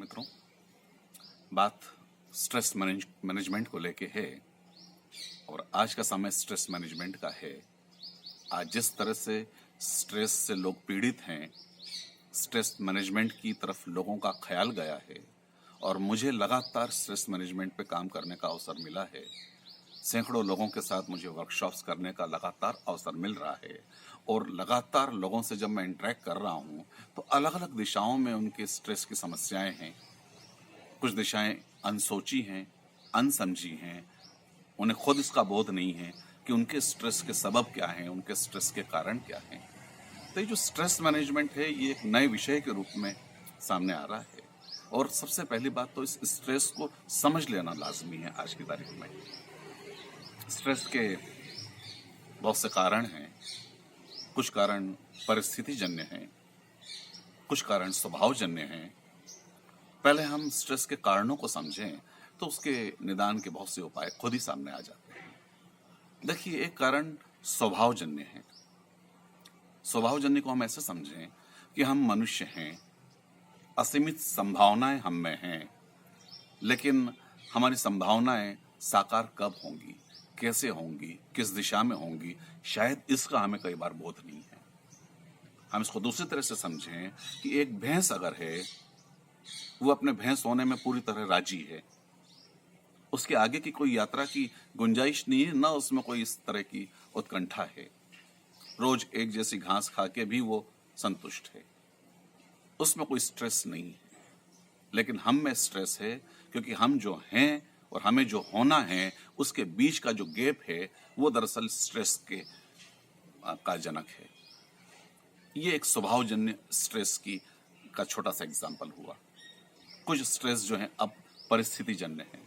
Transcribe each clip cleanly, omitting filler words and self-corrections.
मित्रों, बात stress management को लेके है और आज का समय स्ट्रेस मैनेजमेंट का है। आज जिस तरह से स्ट्रेस से लोग पीड़ित हैं, स्ट्रेस मैनेजमेंट की तरफ लोगों का ख्याल गया है और मुझे लगातार स्ट्रेस मैनेजमेंट पे काम करने का अवसर मिला है। सैकड़ों लोगों के साथ मुझे वर्कशॉप्स करने का लगातार अवसर मिल रहा है और लगातार लोगों से जब मैं इंटरेक्ट कर रहा हूँ तो अलग अलग दिशाओं में उनके स्ट्रेस की समस्याएं हैं। कुछ दिशाएं अनसोची हैं, अनसमझी हैं, उन्हें खुद इसका बोध नहीं है कि उनके स्ट्रेस के सबब क्या हैं, उनके स्ट्रेस के कारण क्या हैं। तो ये जो स्ट्रेस मैनेजमेंट है ये एक नए विषय के रूप में सामने आ रहा है और सबसे पहली बात तो इस स्ट्रेस को समझ लेना लाजमी है। आज की तारीख में स्ट्रेस के बहुत से कारण हैं। कुछ कारण परिस्थितिजन्य हैं, कुछ कारण स्वभावजन्य हैं। पहले हम स्ट्रेस के कारणों को समझें तो उसके निदान के बहुत से उपाय खुद ही सामने आ जाते हैं। देखिए, एक कारण स्वभावजन्य है। स्वभावजन्य को हम ऐसे समझें कि हम मनुष्य हैं, असीमित संभावनाएं हम में हैं, लेकिन हमारी संभावनाएं साकार कब होंगी, कैसे होंगी, किस दिशा में होंगी, शायद इसका हमें कई बार बोध नहीं है। हम इसको दूसरी तरह से समझें कि एक भैंस अगर है, वो अपने भैंस होने में पूरी तरह राजी है, उसके आगे की कोई यात्रा की गुंजाइश नहीं है, ना उसमें कोई इस तरह की उत्कंठा है। रोज एक जैसी घास खा के भी वो संतुष्ट है, उसमें कोई स्ट्रेस नहीं है। लेकिन हम में स्ट्रेस है क्योंकि हम जो हैं और हमें जो होना है उसके बीच का जो गैप है वो दरअसल स्ट्रेस के का जनक है। ये एक स्वभावजन्य स्ट्रेस का छोटा सा एग्जाम्पल हुआ। कुछ स्ट्रेस जो है अब परिस्थितिजन्य है।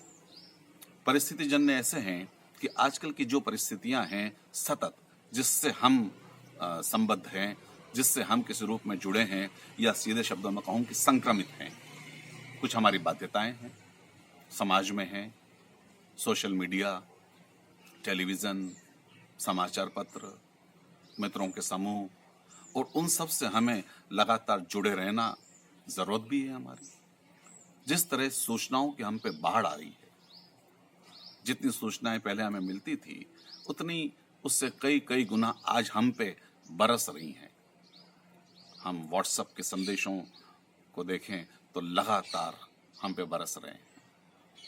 परिस्थितिजन्य ऐसे हैं कि आजकल की जो परिस्थितियां हैं सतत, जिससे हम संबद्ध हैं, जिससे हम किसी रूप में जुड़े हैं, या सीधे शब्दों में कहूं कि संक्रमित हैं। कुछ हमारी बाध्यताएं हैं, समाज में हैं, सोशल मीडिया, टेलीविजन, समाचार पत्र, मित्रों के समूह, और उन सब से हमें लगातार जुड़े रहना जरूरत भी है हमारी। जिस तरह सूचनाओं की हम पे बाढ़ आ रही है, जितनी सूचनाएं पहले हमें मिलती थी उतनी उससे कई कई गुना आज हम पे बरस रही हैं। हम व्हाट्सएप के संदेशों को देखें तो लगातार हम पे बरस रहे हैं।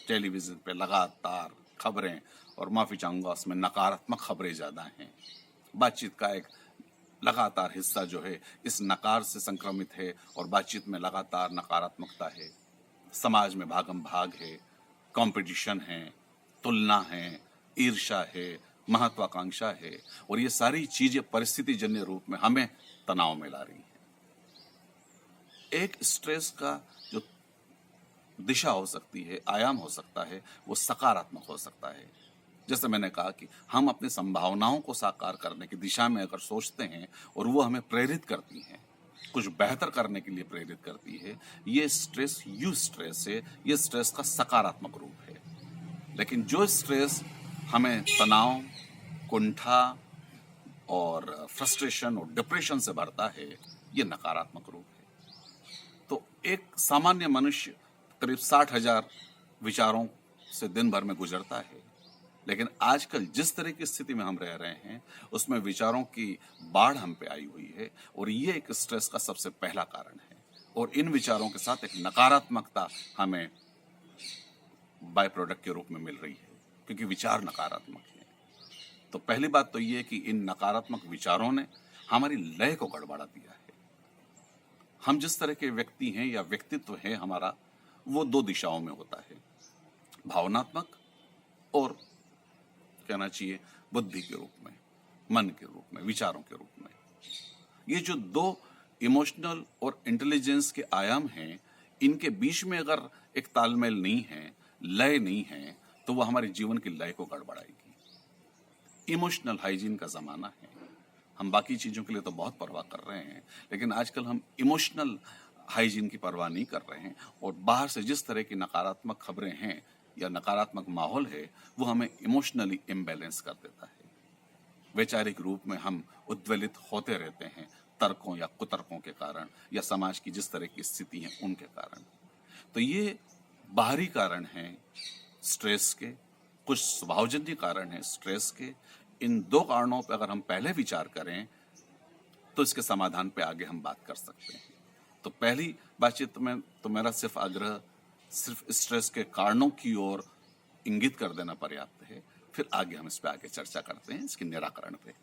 टेलीविजन पे लगातार खबरें, और माफी चाहूंगा उसमें नकारात्मक खबरें ज्यादा हैं। बातचीत का एक लगातार हिस्सा जो है इस नकार से संक्रमित है और बातचीत में लगातार नकारात्मकता है। समाज में भागम भाग है, कंपटीशन है, तुलना है, ईर्ष्या है, महत्वाकांक्षा है, और ये सारी चीजें परिस्थितिजन्य रूप में हमें तनाव में ला रही हैं। एक स्ट्रेस का जो दिशा हो सकती है, आयाम हो सकता है, वो सकारात्मक हो सकता है। जैसे मैंने कहा कि हम अपनी संभावनाओं को साकार करने की दिशा में अगर सोचते हैं और वो हमें प्रेरित करती हैं, कुछ बेहतर करने के लिए प्रेरित करती है, ये स्ट्रेस स्ट्रेस है, ये स्ट्रेस का सकारात्मक रूप है। लेकिन जो स्ट्रेस हमें तनाव, कुंठा और फ्रस्ट्रेशन और डिप्रेशन से भरता है, ये नकारात्मक रूप है। तो एक सामान्य मनुष्य करीब 60,000 विचारों से दिन भर में गुजरता है, लेकिन आजकल जिस तरह की स्थिति में हम रह रहे हैं उसमें विचारों की बाढ़ हम पे आई हुई है, और ये एक स्ट्रेस का सबसे पहला कारण है। और इन विचारों के साथ एक नकारात्मकता हमें बाय प्रोडक्ट के रूप में मिल रही है, क्योंकि विचार नकारात्मक है। तो पहली बात तो ये कि इन नकारात्मक विचारों ने हमारी लय को गड़बड़ा दिया है। हम जिस तरह के व्यक्ति हैं या व्यक्तित्व है हमारा, वो दो दिशाओं में होता है, भावनात्मक और कहना चाहिए बुद्धि के रूप में, मन के रूप में, विचारों के रूप में। ये जो दो इमोशनल और इंटेलिजेंस के आयाम हैं, इनके बीच में अगर एक तालमेल नहीं है, लय नहीं है, तो वो हमारे जीवन की लय को गड़बड़ाएगी। इमोशनल हाइजीन का जमाना है। हम बाकी चीजों के लिए तो बहुत परवाह कर रहे हैं, लेकिन आजकल हम इमोशनल हाइजीन की परवाह नहीं कर रहे हैं, और बाहर से जिस तरह की नकारात्मक खबरें हैं या नकारात्मक माहौल है वो हमें इमोशनली इम्बैलेंस कर देता है। वैचारिक रूप में हम उद्वेलित होते रहते हैं, तर्कों या कुतर्कों के कारण, या समाज की जिस तरह की स्थिति है उनके कारण। तो ये बाहरी कारण हैं स्ट्रेस के, कुछ स्वभावजन्य कारण हैं स्ट्रेस के। इन दो कारणों पर अगर हम पहले विचार करें तो इसके समाधान पे आगे हम बात कर सकते हैं। तो पहली बातचीत में तो मेरा सिर्फ आग्रह सिर्फ स्ट्रेस के कारणों की ओर इंगित कर देना पर्याप्त है, फिर आगे हम इस पे आगे चर्चा करते हैं इसके निराकरण पे।